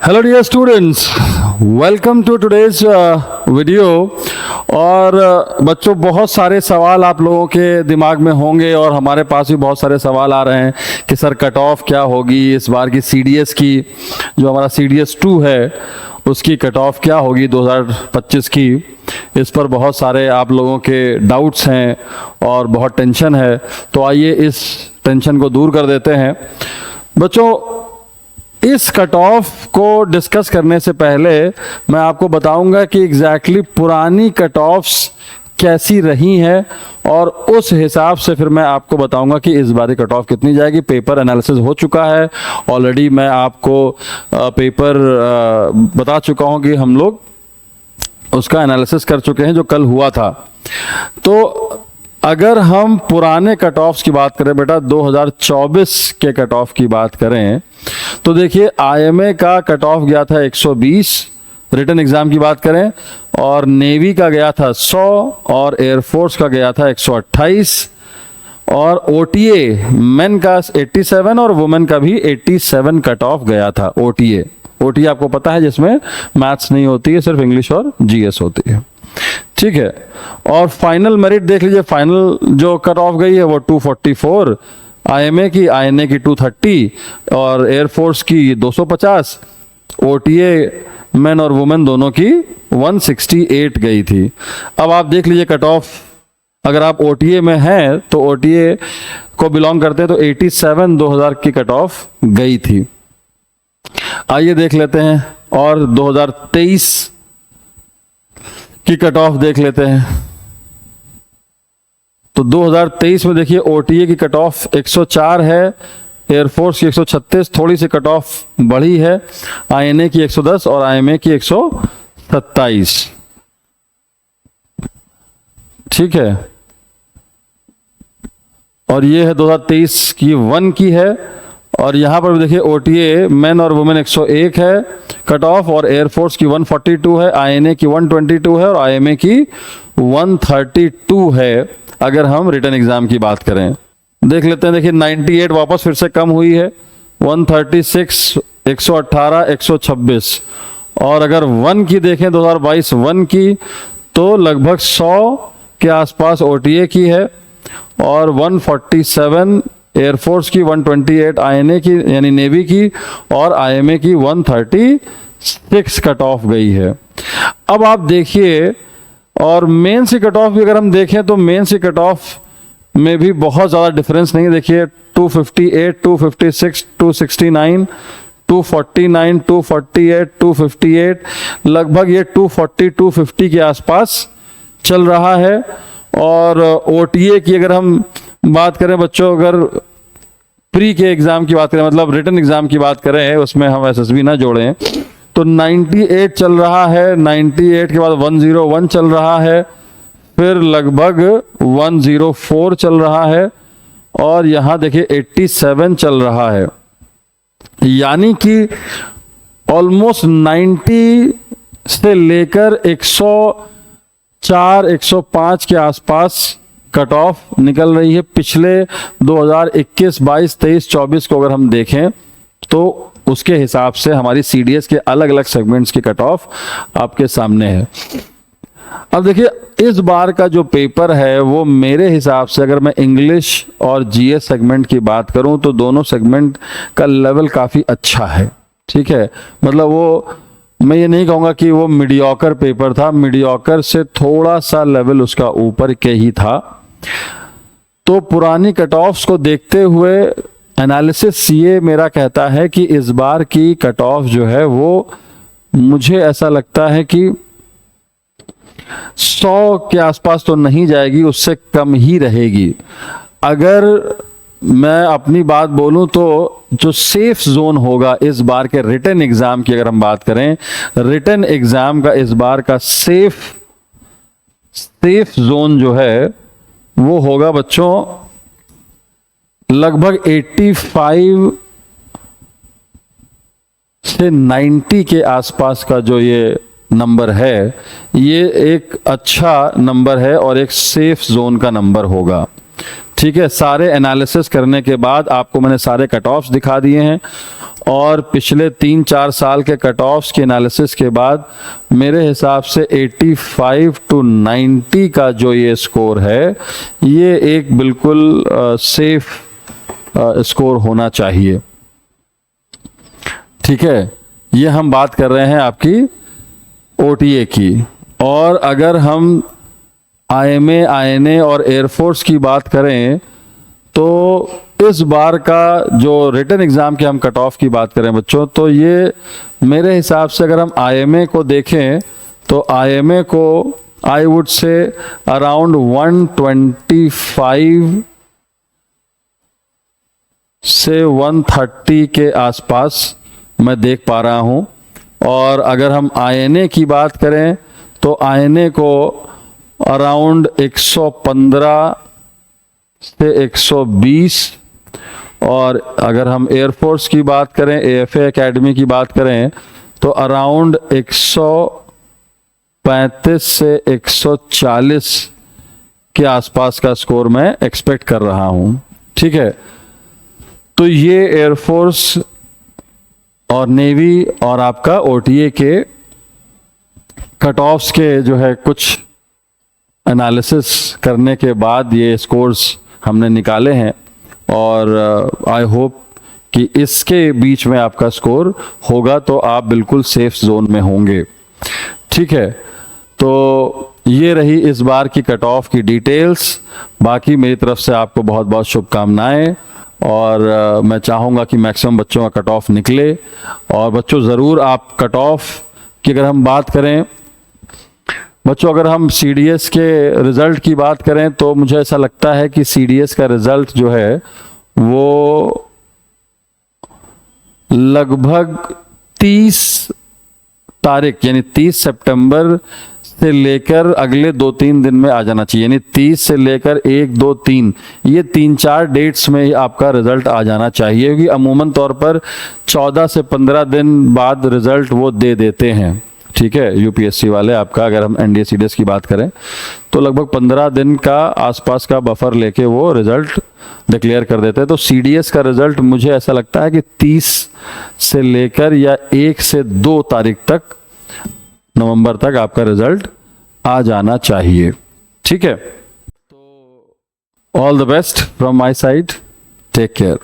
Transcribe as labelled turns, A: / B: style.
A: Hello dear students, welcome to today's video. और बच्चों, बहुत सारे सवाल आप लोगों के दिमाग में होंगे और हमारे पास भी बहुत सारे सवाल आ रहे हैं कि सर कट ऑफ क्या होगी इस बार की CDS की, जो हमारा CDS 2 है उसकी कट ऑफ क्या होगी 2025 की। इस पर बहुत सारे आप लोगों के डाउट्स हैं और बहुत टेंशन है, तो आइए इस टेंशन को दूर कर देते हैं। बच्चों, इस कट ऑफ को डिस्कस करने से पहले मैं आपको बताऊंगा कि एग्जैक्टली पुरानी कट ऑफ्स कैसी रही हैं और उस हिसाब से फिर मैं आपको बताऊंगा कि इस बार कट ऑफ कितनी जाएगी। पेपर एनालिसिस हो चुका है ऑलरेडी, मैं आपको पेपर बता चुका हूं कि हम लोग उसका एनालिसिस कर चुके हैं जो कल हुआ था। तो अगर हम पुराने कट ऑफ्स की बात करें बेटा, 2024 के कट ऑफ की बात करें तो देखिए IMA का कट ऑफ गया था 120 रिटन एग्जाम की बात करें, और नेवी का गया था 100 और एयरफोर्स का गया था 128, और OTA मेन का 87 और वुमेन का भी 87 कट ऑफ गया था। OTA आपको पता है जिसमें मैथ्स नहीं होती है, सिर्फ इंग्लिश और GS होती है, ठीक है। और फाइनल मेरिट देख लीजिए, फाइनल जो कट ऑफ गई है वो 244, IMA की 230 और एयरफोर्स की 250, OTA मेन और वुमेन दोनों की 168 गई थी। अब आप देख लीजिए कट ऑफ, अगर आप OTA में हैं तो OTA को बिलोंग करते हैं तो 87 2000 की कट ऑफ गई थी। आइए देख लेते हैं और 2023 की कट ऑफ देख लेते हैं। तो 2023 में देखिए OTA की कट ऑफ 104 है, एयरफोर्स की 136, थोड़ी सी कट ऑफ बढ़ी है, INA की 110 और IMA की 127, ठीक है। और ये है 2023 की 1 की है, और यहां पर देखिए OTA मेन और वुमेन 101 है कट ऑफ, और एयरफोर्स की 142 है, INA की 122 है और IMA की 132 है। अगर हम रिटन एग्जाम की बात करें देख लेते हैं, देखिए 98 वापस फिर से कम हुई है, 136, 118, 126। और अगर 1 की देखें 2022 1 की तो लगभग 100 के आसपास OTA की है, और 147 एयरफोर्स की, 128 INA की यानी नेवी की, और IMA की 136 कट ऑफ गई है। अब आप देखिए, और मेंस की कट ऑफ भी अगर हम देखें तो मेंस की कट ऑफ में भी बहुत ज़्यादा डिफरेंस नहीं है। देखिए 258, 256, 269, 249, 248, 258, लगभग ये 240, 250 के आसपास चल रहा है। और OTA की अगर हम बात करें बच्चों, अगर प्री के एग्जाम की बात करें, मतलब रिटन एग्जाम की बात करें, उसमें हम SSB ना जोड़ें, तो 98 चल रहा है, 98 के बाद 101 चल रहा है, फिर लगभग 104 चल रहा है, और यहां देखिए 87 चल रहा है। यानी कि ऑलमोस्ट 90 से लेकर 104, 105 के आसपास कट ऑफ निकल रही है। पिछले 2021, 22, 23, 24 को अगर हम देखें तो उसके हिसाब से हमारी CDS के अलग अलग सेगमेंट्स की कट ऑफ आपके सामने है। अब देखिए इस बार का जो पेपर है वो मेरे हिसाब से, अगर मैं इंग्लिश और GS सेगमेंट की बात करूं तो दोनों सेगमेंट का लेवल काफ़ी अच्छा है, ठीक है। मतलब वो, मैं ये नहीं कहूँगा कि वो मीडियोकर पेपर था, मीडियोकर से थोड़ा सा लेवल उसका ऊपर के ही था। तो पुरानी कट ऑफ्स को देखते हुए एनालिसिस ये मेरा कहता है कि इस बार की कट ऑफ जो है वो, मुझे ऐसा लगता है कि 100 के आसपास तो नहीं जाएगी, उससे कम ही रहेगी। अगर मैं अपनी बात बोलूं तो जो सेफ जोन होगा इस बार के रिटन एग्जाम की, अगर हम बात करें रिटन एग्जाम का, इस बार का सेफ जोन जो है वो होगा बच्चों लगभग 85 से 90 के आसपास का जो ये नंबर है, ये एक अच्छा नंबर है और एक सेफ जोन का नंबर होगा, ठीक है, सारे एनालिसिस करने के बाद आपको मैंने सारे कट ऑफ्स दिखा दिए हैं और पिछले 3-4 साल के कट ऑफ्स के एनालिसिस के बाद मेरे हिसाब से 85 to 90 का जो ये स्कोर है, ये एक बिल्कुल सेफ स्कोर होना चाहिए। ठीक है, ये हम बात कर रहे हैं आपकी OTA की। और अगर हम IMA, INA और एयरफोर्स की बात करें तो इस बार का जो रिटन एग्ज़ाम के हम कट ऑफ की बात करें बच्चों, तो ये मेरे हिसाब से अगर हम IMA को देखें तो IMA को आई वुड से अराउंड 125 से 130 के आसपास मैं देख पा रहा हूँ। और अगर हम INA की बात करें तो INA को अराउंड 115 से 120, और अगर हम एयरफोर्स की बात करें, AFA एकेडमी की बात करें तो अराउंड 135 से 140 के आसपास का स्कोर मैं एक्सपेक्ट कर रहा हूं। ठीक है, तो ये एयरफोर्स और नेवी और आपका OTA के कट ऑफ्स के जो है कुछ एनालिसिस करने के बाद ये स्कोर्स हमने निकाले हैं, और आई होप कि इसके बीच में आपका स्कोर होगा तो आप बिल्कुल सेफ जोन में होंगे। ठीक है, तो ये रही इस बार की कट ऑफ की डिटेल्स। बाकी मेरी तरफ से आपको बहुत बहुत शुभकामनाएं, और मैं चाहूँगा कि मैक्सिमम बच्चों का कट ऑफ निकले। और बच्चों ज़रूर आप कट ऑफ की अगर हम बात करें बच्चों, अगर हम CDS के रिज़ल्ट की बात करें तो मुझे ऐसा लगता है कि CDS का रिज़ल्ट जो है वो लगभग 30 तारीख यानी 30 सितंबर से लेकर अगले 2-3 दिन में आ जाना चाहिए। यानी 30 से लेकर 1, 2, 3 ये 3-4 डेट्स में ही आपका रिज़ल्ट आ जाना चाहिए, क्योंकि अमूमन तौर पर 14 से 15 दिन बाद रिज़ल्ट वो दे देते हैं। ठीक है, UPSC वाले आपका, अगर हम NDA CDS की बात करें तो लगभग 15 दिन का आसपास का बफर लेके वो रिज़ल्ट डिक्लेयर कर देते हैं। तो CDS का रिज़ल्ट मुझे ऐसा लगता है कि 30 से लेकर या 1 से 2 तारीख तक, नवंबर तक आपका रिज़ल्ट आ जाना चाहिए। ठीक है, तो all the best from my side, take care.